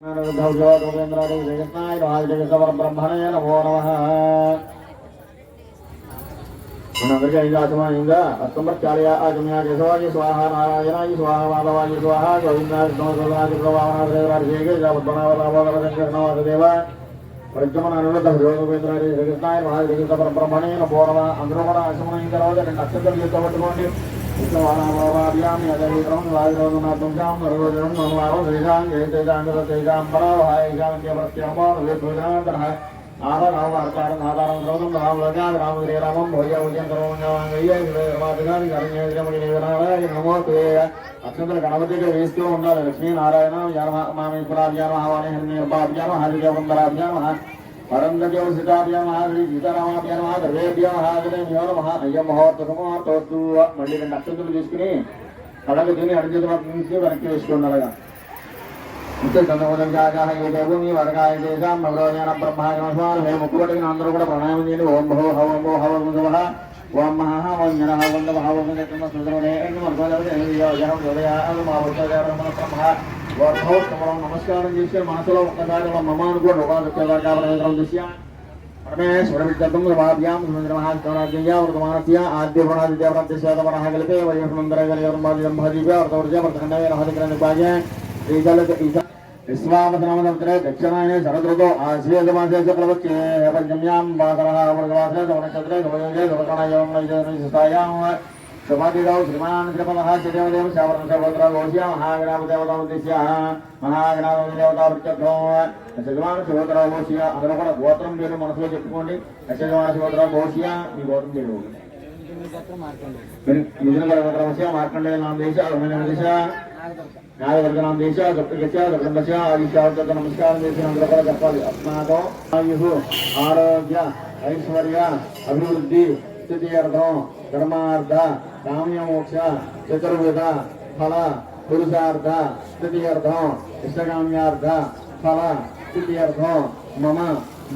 ब्रह्मणे नमो नमः। अक्टोबरचार्य आगम्या केशवाय स्वाहा नारायणाय स्वाहा माधवाय स्वाहा गोविंदाय स्वाहा प्रभावनादेव प्रज्ञमनानुरुद्धाय ब्रह्मणे नमो नमः। अंदर आश्रम नक्षत्र विष्णुवाणाभ्याम यदविक्रम वायुरोगनाथुंजाम नरोजनं मनवारो देशां जयतेजांगत तेजां परावहायजां केवलत्यमोर वेदुजांतरः आधारं आधारं आधारं सर्वं नाम लज्ञान रामगिरि रामं भोज्य उज्जन करोण्यवांगय्य रामादिगानि करण्येन्द्रमगिरिवराय नमोते। अक्षंतर गणपति के वेस्तु उन्नत लक्ष्मी नारायण मामेश्वराभ्याम महावाणी हिरण्यगर्भाभ्याम हरिजवंदराभ्याम परंदज्ञ सीताभ्याम श्री सीतारामाभ्याम सर्वेभ्यः महागणेभ्यो नमः। अय्यं मुहूर्तसमोहूर्तोस्तु मళ్ళీ రెండు అక్షంతలు తీసుకుని కళ్ళకు తిని అడిచేతులు నుంచి వెనక్కి వేసుకున్నారుగా ఇంతే చంద్రమోదంగాగా ఏ దేవమి వరకాయ దేశం నవరోజన బ్రహ్మాగమస్వామి ముక్కుపట్టిన అందరూ కూడా ప్రాణాయామం చేయండి. ఓం భో హవం భో హవం శుభ ఓం మహా ఓం జన వంద భావం సుందరమే నమస్కారం చేసి మనసులో ఒక్కసారి మమ అనుకోండి. ఉపాధ్యాయులు దృశ్య परमेश्वर विद्यार्थम भाव्याम सुंदरमहाज्ञया वर्तमानस्य आद्य प्रणादित्यावरत्यशतमनः कल्पे वयस्मन्दरगलयर्मादिजम्भदीपे वर्तवर्जवर्तखण्डवे रहतिकरणिपाये श्रीजलक ईशा विश्वामसनामदन्तरे दक्षिणायने शरदृतो आश्वेजमासे चक्रवच्चे पंचम्यां वासरः वर्गवासे सवनक्षत्रे सवयोगे सवकर्णयों नैजनिष्ठायां शुभादिगौ श्रीमान् श्रीपदः श्रीदेवदेव शावरं सर्वत्र घोष्य महागणापदेवतामुद्दिश्य महागणापदेवतावृत्यर्थो యజమాన శివోత్తరావు భోషియా అందరూ కూడా గోత్రం పేరు మనసులో చెప్పుకోండి. యజమాన శివోత్తరావు భోషియా మీ గోత్రం పేరు మార్కండేయ నామ దేశ దేశ న్యాయవర్గ నామ దేశ సప్తగచ్చ సప్తంబశ ఆదిశావత నమస్కారం చేసి అందరూ కూడా చెప్పాలి. అస్మాకం ఆయు ఆరోగ్య ఐశ్వర్య అభివృద్ధి స్థితియర్థం ధర్మార్థ కామ్యమోక్ష చతుర్విధ ఫల పురుషార్థ స్థితియర్థం ఇష్టకామ్యార్థ ఫల స్థితియర్థం మమ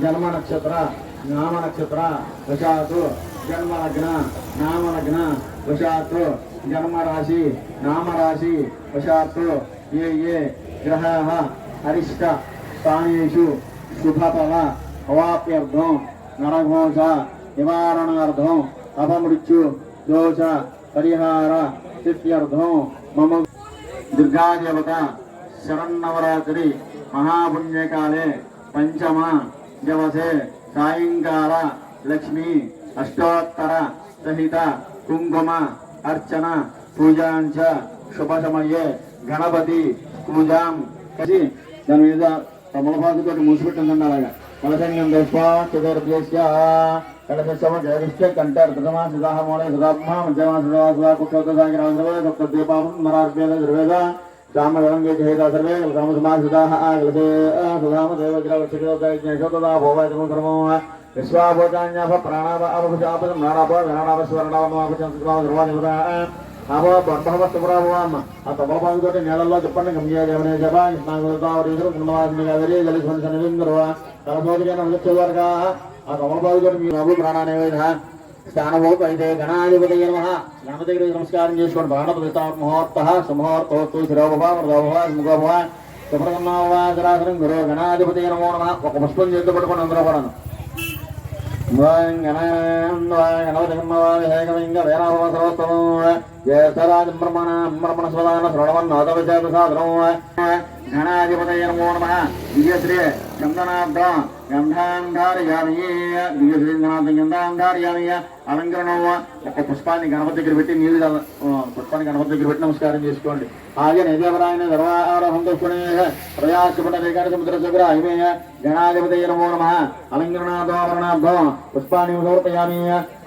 జన్మ నక్షత్ర నామ నక్షత్ర వశాతు జన్మలగ్న నామలగ్న వశాతు జన్మరాశి నామరాశి వశాతు ఏ ఏ గ్రహాः అరిష్ట స్థానేషు శుభఫల అవాప్యర్థం నరఘోష నివారణార్థం అపమృత్యు దోష పరిహార స్థిత్యర్థం మమ దుర్గాదేవత శరన్నవరాత్రి महापुण्यकाले पंचम दिवसे सायंकाल लक्ष्मी अष्टोत्तर सहित कुंकुम अर्चन पूजांच शुभ समये गणपति पूजा दानि मीद तमलपाकुतो मूसिपेट्टिंदंడి అలాగా కలసంగం దృష్ట్వా చతుర్భ్యస్య కలశమ జయరిష్ట కంఠర్ధమా సుధామోళే సుధాబ్మా మధ్యమా సుధా సుధా కుక్షోదసాగిరాంధ్రవే సప్తద్వీపాం మరార్పేద ద్రవేద रामगंगे जहेदा सर्वे रामसमासुदाः आगलते सुधामदेवग्रवक्षितोदयज्ञशोतदा भोवैतमुधर्मो विश्वाभोजान्याभ प्राणाव अवभुजापद नाराभ गणानाभ स्वर्णावमापचंसुद्राव ध्रुवानिवदा आभ बर्भवस्तुपुराभवाम आ तमलपाकुतोటి నేలల్లో చెప్పండి గమ్య దేవనే జప కృష్ణాగోదావరీశ్వర పుణ్యవాసినిగాదరి జలిస్వనసనివింద్రవ తలసోదిగన వృక్షవర్గా ఆ తమలపాకుతోటి మీ బాబు ప్రాణానేవేద స్థానభూతైతే గణాధిపతయ నమః. గణపతి నమస్కారం చేసుకోండి. బాణపతిత ముహూర్త సుముహూర్తోస్తు శిరోభవ మృగోభవ ముఖోభవ సుప్రసన్నోవాసరాసనం గురు గణాధిపతయ నమో నమః. ఒక పుష్పం చేతితో పట్టుకోండి అందరూ కూడాను. గణపతింగ వేరాభవ సర్వోత్తమో జ్యేష్ఠరాజం బ్రహ్మణ స్వదాన శ్రవణవన్నోదవచేత సాధనం గణాధిపతయ నమో నమః. దివ్యశ్రీ చందనాభ గంధాంధారయామి దివ్యశ్రీ గంధాంధారయామి అలంకరణం ఒక పుష్పాన్ని గణపతి దగ్గర పెట్టి నీళ్ళు పుష్పాన్ని గణపతి దగ్గర పెట్టి నమస్కారం చేసుకోండి. ఆగే నైదేవరాయణ గర్వారోహం దోషుణే ప్రయాసపట రేఖాడ సముద్ర సగ్ర అయిమే గణాధిపతయ నమో నమః. అలంకరణాదోరణార్థం పుష్పాన్ని సమర్పయామి.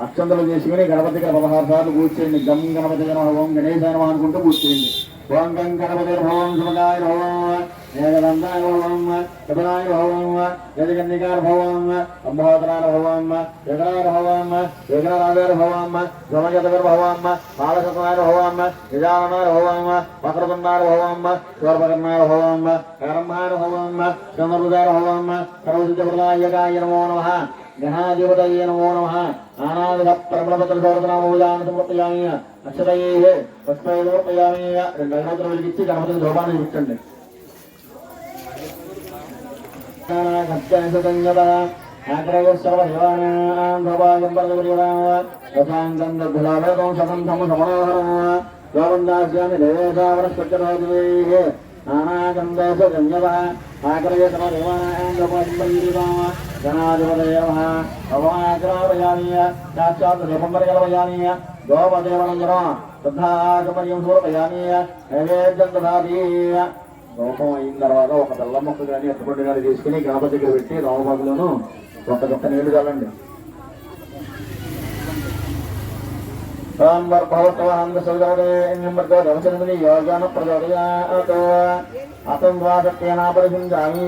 అక్షంతలు చేసుకుని గణపతి దగ్గర 16 సార్లు కూర్చేయండి. గం గణపతి నమః ఓం గణేశాయ నమః అనుకుంటూ కూర్చేయండి. ఓం గం గణపతి భవం శుభగాయ భవం ఏకదంతాయ భవం కపిలాయ భవం యజగన్నికార భవం అంబోదరాయ భవం యగరాయ భవం యగరాజాయ భవం సమయతగర భవం బాలసత్వాయ భవం యజాననాయ భవం వక్రతుండాయ భవం స్వర్పకర్ణాయ భవం కరంభాయ భవం చంద్రబుధాయ భవం సర్వసిద్ధప్రదాయకాయ నమో నమః. గణాధిపతయ నమో నమః. ఆనాదిక ప్రబలపత్రసోదనామూలాన్ని సమర్పయామి. అక్షతయే పుష్పై సమర్పయామి. 2 అగరబత్తులు వెలిగించి గణపతికి ధూపాన్ని ఇచ్చండి. సత్యసంగత ఆగ్రయశ్రవదేవానాం భవాయం పరమదేవాయ యథాంగం దగ్గులాభేదం సగంధం సమనోహరం గోవిందాస్యామి దేవేశా వనస్పత్యరోదివేః నానాగంధేశజన్యవః ఆగ్రయశ్రవదేవానాం భవాయం పరమదేవాయ గణాధిపతయే నమః భవాగ్రావయామి సాక్షాత్ దీపంబరగలవయామి గోపదేవనందనం శ్రద్ధాగమర్యం సమర్పయామి నైవేద్యం దదామి లోపం అయిన తర్వాత ఒక బెల్లం మొక్క కానీ ఎత్తుపండు కానీ తీసుకుని గణపతి దగ్గర పెట్టి రామబాబులోను ఒక్క చుక్క నీళ్లు చల్లండి. యోగాన ప్రచోదయాత్ అతం ద్వాసత్యేనా పరిశుంజామి